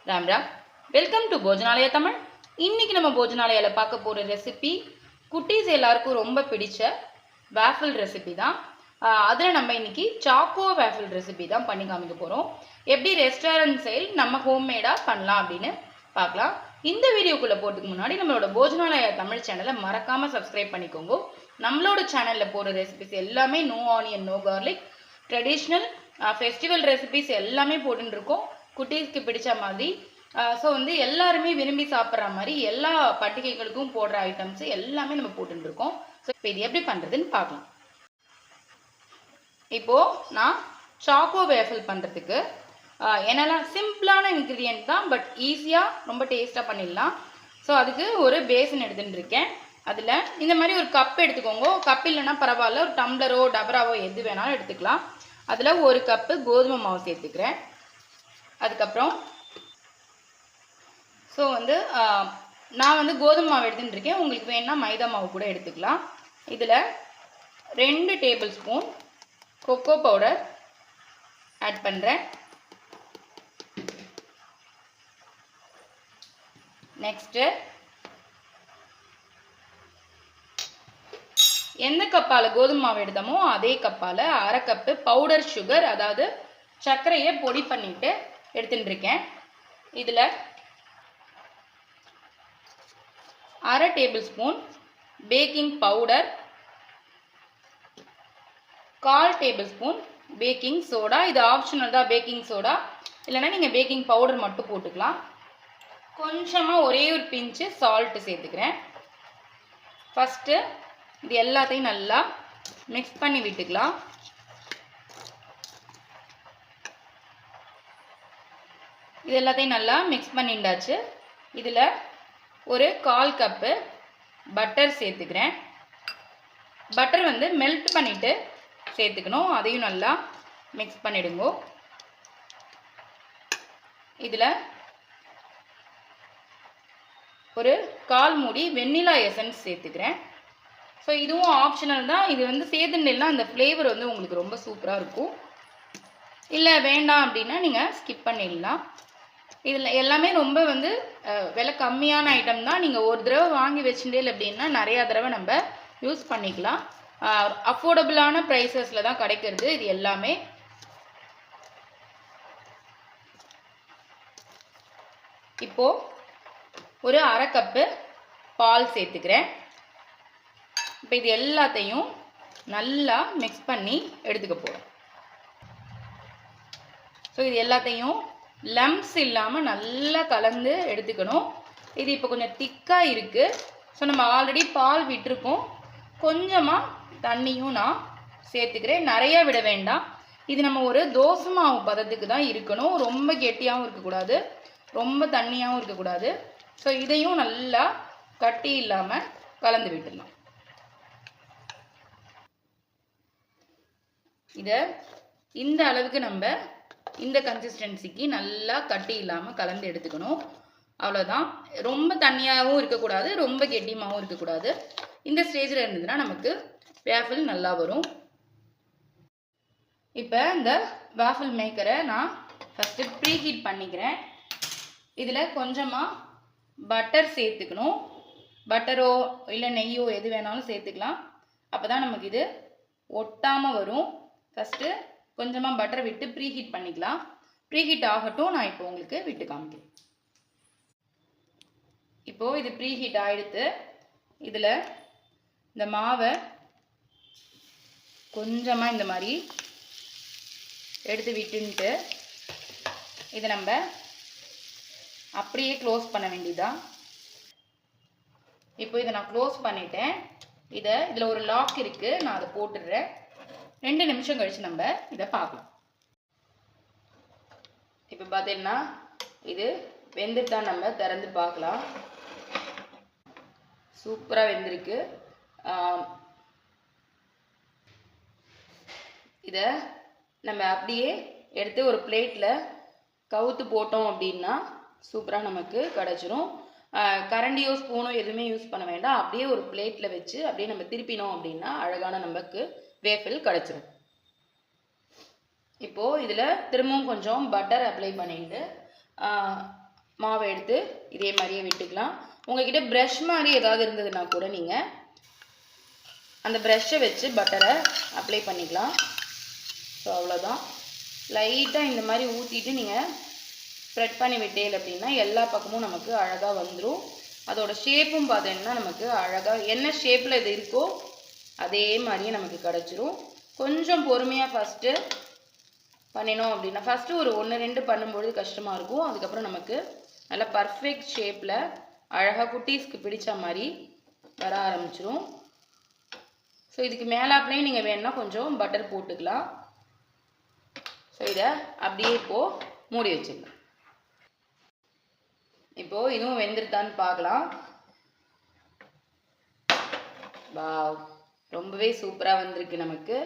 Ram Ram. Welcome to Bhojanalaya Tamil. இன்னைக்கு நம்ம போஜனாலயால பார்க்க போகிற ரெசிபி குட்டீஸ் எல்லாருக்கும் ரொம்ப பிடிச்ச வேஃபிள் ரெசிபி தான். அதில் நம்ம இன்னைக்கு சாக்கோ வேஃபிள் ரெசிபி தான் பண்ணி காமிக்க போகிறோம். எப்படி ரெஸ்டாரண்ட் ஸ்டைல் நம்ம ஹோம்மேடாக பண்ணலாம் அப்படின்னு பார்க்கலாம். இந்த வீடியோக்குள்ளே போகிறதுக்கு முன்னாடி நம்மளோட போஜனாலயா தமிழ் சேனலை மறக்காமல் சப்ஸ்கிரைப் பண்ணிக்கோங்க. நம்மளோட சேனலில் போகிற ரெசிபிஸ் எல்லாமே no onion no garlic traditional festival recipes எல்லாமே போட்டுருக்கோம். குட்டீஸ்க்கு பிடிச்ச மாதிரி. ஸோ எல்லாருமே விரும்பி சாப்பிட்ற மாதிரி எல்லா பண்டிகைகளுக்கும் போடுற ஐட்டம்ஸ் எல்லாமே நம்ம போட்டுருக்கோம். ஸோ இப்போ இது எப்படி பண்ணுறதுன்னு பார்க்கலாம். இப்போது நான் சாக்கோ வேஃபிள் பண்ணுறதுக்கு என்னெல்லாம் சிம்பிளான இன்க்ரீடியன்ட் தான், பட் ஈஸியாக ரொம்ப டேஸ்ட்டாக பண்ணிடலாம். ஸோ அதுக்கு ஒரு பேசன் எடுத்துகிட்டு இருக்கேன். அதில் இந்த மாதிரி ஒரு கப் எடுத்துக்கோங்க. கப் இல்லைன்னா பரவாயில்ல, ஒரு டம்ளரோ டபராவோ எது வேணாலும் எடுத்துக்கலாம். அதில் ஒரு கப்பு கோதுமை மாவு சேர்த்துக்கிறேன். அதுக்கப்புறம் ஸோ நான் கோதுமை மாவு எடுத்துகிட்டு இருக்கேன். உங்களுக்கு வேணுன்னா மைதா மாவு கூட எடுத்துக்கலாம். இதில் 2 table spoon cocoa powder add பண்ணுறேன். நெக்ஸ்ட்டு எந்த கப்பால் கோதுமை மாவு எடுத்தோமோ அதே கப்பால் 1/2 கப்பு பவுடர் சுகர், அதாவது சர்க்கரையை பொடி பண்ணிட்டு எடுத்துட்டு இருக்கேன். இதில் 1/2 table spoon baking powder, 1/4 table spoon baking soda. இது ஆப்ஷனல் தான் பேக்கிங் சோடா, இல்லைன்னா நீங்கள் பேக்கிங் பவுடர் மட்டும் போட்டுக்கலாம். கொஞ்சமாக ஒரே ஒரு பிஞ்சு சால்ட்டு சேர்த்துக்கிறேன். ஃபஸ்ட்டு இது எல்லாத்தையும் நல்லா மிக்ஸ் பண்ணி விட்டுக்கலாம். இது எல்லாத்தையும் நல்லா மிக்ஸ் பண்ணிண்டாச்சு. இதில் ஒரு 1/4 கப்பு பட்டர் சேர்த்துக்கிறேன். பட்டர் மெல்ட் பண்ணிவிட்டு சேர்த்துக்கணும். அதையும் நல்லா மிக்ஸ் பண்ணிடுங்க. இதில் ஒரு 1/4 மூடி வெண்ணிலா எசன்ஸ் சேர்த்துக்கிறேன். ஸோ இதுவும் ஆப்ஷனல் தான். இது சேர்த்துட்டேன்னா அந்த ஃப்ளேவர் உங்களுக்கு ரொம்ப சூப்பராக இருக்கும். இல்லை வேண்டாம் அப்படின்னா நீங்கள் ஸ்கிப் பண்ணிடலாம். இதில் எல்லாமே ரொம்ப விலை கம்மியான ஐட்டம் தான். நீங்கள் ஒரு தடவை வாங்கி வச்சுட்டே அப்படின்னா நிறையா தடவை நம்ம யூஸ் பண்ணிக்கலாம். அஃபோர்டபுளான ப்ரைஸஸில் தான் கிடைக்கிறது இது எல்லாமே. இப்போது ஒரு 1/2 கப்பு பால் சேர்த்துக்கிறேன். இப்போ இது எல்லாத்தையும் நல்லா மிக்ஸ் பண்ணி எடுத்துக்க போகிறோம். ஸோ இது எல்லாத்தையும் லம்ப்ஸ் இல்லாமல் நல்லா கலந்து எடுத்துக்கணும். இது இப்போ கொஞ்சம் திக்காக இருக்குது. ஸோ நம்ம ஆல்ரெடி பால் விட்டுருக்கோம். கொஞ்சமாக தண்ணியும் நான் சேர்த்துக்கிறேன். நிறையா விட வேண்டாம். இது நம்ம ஒரு தோசை மாவு பதத்துக்கு தான் இருக்கணும். ரொம்ப கெட்டியாகவும் இருக்கக்கூடாது, ரொம்ப தண்ணியாகவும் இருக்கக்கூடாது. ஸோ இதையும் நல்லா கட்டி இல்லாமல் கலந்து விட்டுடலாம். இதை இந்த அளவுக்கு நம்ம இந்த கன்சிஸ்டன்சிக்கு நல்லா கட்டி இல்லாமல் கலந்து எடுத்துக்கணும். அவ்வளோதான். ரொம்ப தண்ணியாகவும் இருக்கக்கூடாது, ரொம்ப கெட்டியமாகவும் இருக்கக்கூடாது. இந்த ஸ்டேஜில் இருந்ததுன்னா நமக்கு வேஃபிள் நல்லா வரும். இப்போ இந்த வேஃபிள் மேக்கரை நான் ஃபஸ்ட்டு ப்ரீ ஹீட் பண்ணிக்கிறேன். இதில் கொஞ்சமாக பட்டர் சேர்த்துக்கணும். பட்டரோ இல்லை நெய்யோ எது வேணாலும் சேர்த்துக்கலாம். அப்போ தான் நமக்கு இது ஒட்டாமல் வரும். ஃபஸ்ட்டு கொஞ்சமாக பட்டர் விட்டு ப்ரீ ஹீட் பண்ணிக்கலாம். ப்ரீ ஹீட் ஆகட்டும், நான் இப்போ உங்களுக்கு விட்டு காமிக்கிறேன். இப்போது இது ப்ரீ ஹீட் ஆகிடுத்து. இதில் இந்த மாவை கொஞ்சமாக இந்த மாதிரி எடுத்து விட்டுன்ட்டு இதை நம்ம அப்படியே க்ளோஸ் பண்ண வேண்டியதான். இப்போ இதை நான் க்ளோஸ் பண்ணிட்டேன். இதில் ஒரு லாக் இருக்குது, நான் அதை போட்டுடுறேன். 2 நிமிஷம் கழிச்சு நம்ம இதை பார்க்கலாம். இப்போ பார்த்தீங்கன்னா இது வெந்துட்டான். நம்ம திறந்து பார்க்கலாம். சூப்பராக வெந்திருக்கு. இதை நம்ம அப்படியே எடுத்து ஒரு பிளேட்டில் கவுத்து போட்டோம் அப்படின்னா சூப்பராக நமக்கு கிடச்சிரும். கரண்டியோ ஸ்பூனோ எதுவுமே யூஸ் பண்ண வேண்டாம். அப்படியே ஒரு பிளேட்டில் வச்சு அப்படியே நம்ம திருப்பினோம் அப்படின்னா அழகான நமக்கு வேஃபிள் கிடச்சிரும். இப்போது இதில் திரும்பவும் கொஞ்சம் பட்டர் அப்ளை பண்ணிட்டு மாவை எடுத்து இதே மாதிரியே விட்டுக்கலாம். உங்ககிட்ட ப்ரஷ் மாதிரி ஏதாவது இருந்ததுன்னா கூட நீங்கள் அந்த ப்ரஷ்ஷை வச்சு பட்டரை அப்ளை பண்ணிக்கலாம். ஸோ அவ்வளோதான். லைட்டாக இந்த மாதிரி ஊற்றிட்டு நீங்கள் ஸ்ப்ரெட் பண்ணி விட்டேன் அப்படின்னா எல்லா பக்கமும் நமக்கு அழகாக வந்துடும். அதோட ஷேப்பும் பார்த்தீங்கன்னா நமக்கு அழகாக என்ன ஷேப்பில் இது இருக்கோ அதே மாதிரியே நமக்கு கிடச்சிரும். கொஞ்சம் பொறுமையாக ஃபஸ்ட்டு பண்ணினோம் அப்படின்னா ஃபஸ்ட்டு ஒரு 1-2 பண்ணும்பொழுது கஷ்டமாக இருக்கும். அதுக்கப்புறம் நமக்கு நல்லா பர்ஃபெக்ட் ஷேப்பில் அழகாக குட்டீஸ்க்கு பிடிச்ச மாதிரி வர ஆரம்பிச்சிரும். ஸோ இதுக்கு மேலாப்லேயே நீங்கள் வேணும்னா கொஞ்சம் பட்டர் போட்டுக்கலாம். ஸோ இதை அப்படியே இப்போது மூடி வச்சுக்கலாம். இப்போது இதுவும் வெந்துருதான்னு பார்க்கலாம். வாவ், ரொம்பவே சூப்பராக வந்திருக்கு நமக்கு.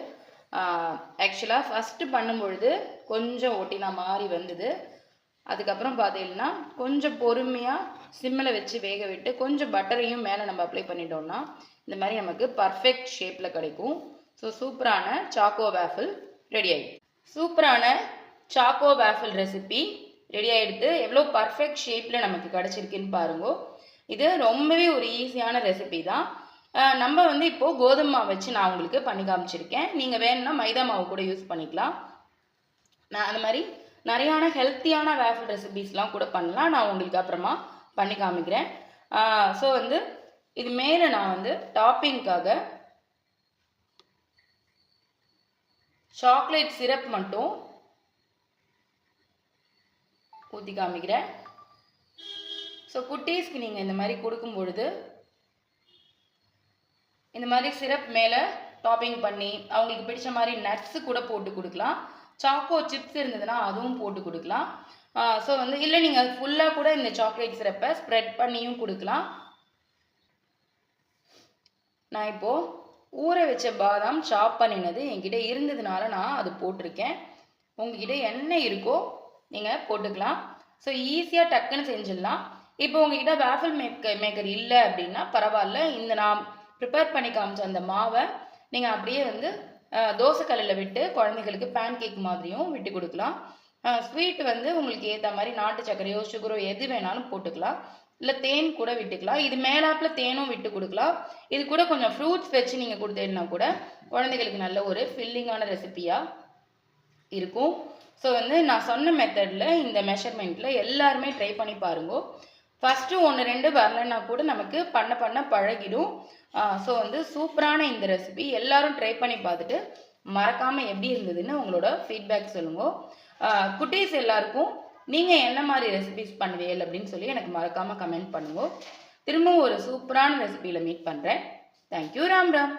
ஆக்சுவலாக ஃபஸ்ட்டு பண்ணும்பொழுது கொஞ்சம் ஒட்டினா மாதிரி வந்தது. அதுக்கப்புறம் பார்த்தீங்கன்னா கொஞ்சம் பொறுமையாக சிம்மில் வச்சு வேக விட்டு கொஞ்சம் பட்டரையும் மேலே நம்ம அப்ளை பண்ணிட்டோம்னா இந்த மாதிரி நமக்கு பர்ஃபெக்ட் ஷேப்பில் கிடைக்கும். ஸோ சூப்பரான சாக்கோ வேஃபில் ரெடி ஆகிடுது. சூப்பரான சாக்கோ வேஃபில் ரெசிபி ரெடி ஆகிடுது. எவ்வளோ பர்ஃபெக்ட் ஷேப்பில் நமக்கு கிடச்சிருக்குன்னு பாருங்க. இது ரொம்பவே ஒரு ஈஸியான ரெசிபி தான். நம்ம வந்து இப்போது கோதுமை மாவு வச்சு நான் உங்களுக்கு பண்ணி காமிச்சிருக்கேன். நீங்கள் வேணும்னா மைதா மாவு கூட யூஸ் பண்ணிக்கலாம். நான் அந்த மாதிரி நிறையான ஹெல்த்தியான வேஃபில் ரெசிபீஸ்லாம் கூட பண்ணலாம். நான் உங்களுக்கு அப்புறமா பண்ணி காமிக்கிறேன். ஸோ வந்து இது மேலே நான் வந்து டாப்பிங்காக சாக்லேட் சிரப் மட்டும் ஊற்றி காமிக்கிறேன். ஸோ குட்டீஸ்க்கு நீங்கள் இந்த மாதிரி கொடுக்கும் பொழுது இந்த மாதிரி சிரப் மேலே டாப்பிங் பண்ணி அவங்களுக்கு பிடிச்ச மாதிரி நட்ஸு கூட போட்டு கொடுக்கலாம். சாக்கோ சிப்ஸ் இருந்ததுன்னா அதுவும் போட்டு கொடுக்கலாம். ஸோ வந்து இல்லை நீங்கள் ஃபுல்லாக கூட இந்த சாக்லேட் சிரப்பை ஸ்ப்ரெட் பண்ணியும் கொடுக்கலாம். நான் இப்போது ஊற வச்ச பாதாம் சாப் பண்ணினது என்கிட்ட இருந்ததுனால நான் அது போட்டிருக்கேன். உங்ககிட்ட என்ன இருக்கோ நீங்கள் போட்டுக்கலாம். ஸோ ஈஸியாக டக்குன்னு செஞ்சிடலாம். இப்போ உங்ககிட்ட வேஃபில் மேக்கர் இல்லை அப்படின்னா பரவாயில்ல. இந்த நான் ப்ரிப்பேர் பண்ணி காமிச்ச அந்த மாவை நீங்கள் அப்படியே வந்து தோசைக்கல்லில் விட்டு குழந்தைங்களுக்கு பேன் கேக் மாதிரியும் விட்டு கொடுக்கலாம். ஸ்வீட் வந்து உங்களுக்கு ஏற்ற மாதிரி நாட்டு சர்க்கரையோ சுகரோ எது வேணாலும் போட்டுக்கலாம். இல்லை தேன் கூட விட்டுக்கலாம். இது மேலாப்பில் தேனும் விட்டு கொடுக்கலாம். இது கூட கொஞ்சம் ஃப்ரூட்ஸ் வச்சு நீங்கள் கொடுத்தீங்கன்னா கூட குழந்தைகளுக்கு நல்ல ஒரு ஃபில்லிங்கான ரெசிபியாக இருக்கும். ஸோ வந்து நான் சொன்ன மெத்தடில் இந்த மெஷர்மெண்ட்டில் எல்லாருமே ட்ரை பண்ணி பாருங்க. ஃபஸ்ட்டு 1-2 வரலன்னா கூட நமக்கு பண்ண பழகிடும். ஸோ வந்து சூப்பரான இந்த ரெசிபி எல்லாரும் ட்ரை பண்ணி பார்த்துட்டு மறக்காமல் எப்படி இருந்ததுன்னு உங்களோட ஃபீட்பேக் சொல்லுங்க. குட்டீஸ் எல்லாருக்கும் நீங்கள் என்ன மாதிரி ரெசிபிஸ் பண்ணுவீங்க அப்படின்னு சொல்லி எனக்கு மறக்காமல் கமெண்ட் பண்ணுங்க. திரும்பவும் ஒரு சூப்பரான ரெசிபியில் மீட் பண்ணுறேன். தேங்க்யூ. ராம் ராம்.